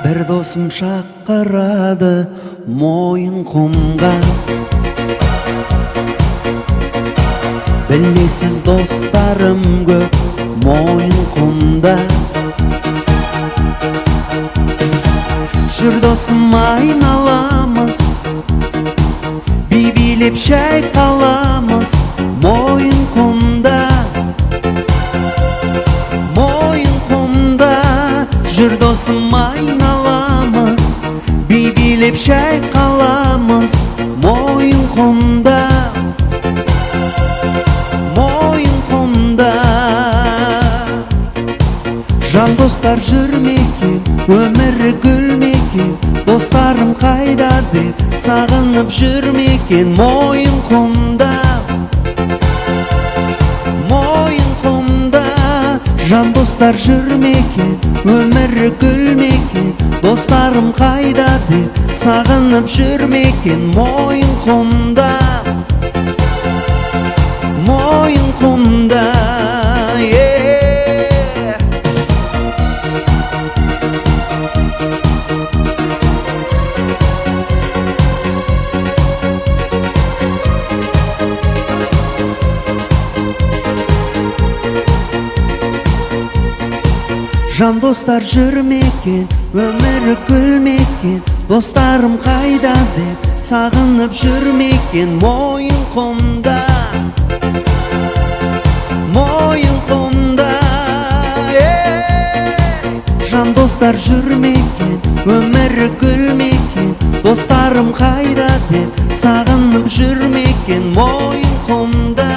Bir dosum şaqqarады moyun qumga. Bilesiz dostlarım ko'p moyun qumda. Jur dosum aynalamız, bibilep şayqalamız moyun qumda. Moyun qumda, jur dosum aynalamız, bibilep şayqalamız moyun qumda. Moyun qumda. Жан достар жүрмекен, өмірі гүлмекен, достарым қайда деп сағынып жүрмекен. Moyun qumda, moyun qumda. Жан достар жүрмекен, өмірі гүлмекен, достарым қайда деп сағынып жүрмекен. Moyun qumda, moyun qumda. Жан достар жүрмекен, өмірі гүлмекен, достарым қайда деп сағынып жүрмекен. Moyun qumda, moyun qumda. Жан достар жүрмекен, өмірі гүлмекен, достарым қайда деп сағынып жүрмекен. Moyun qumda.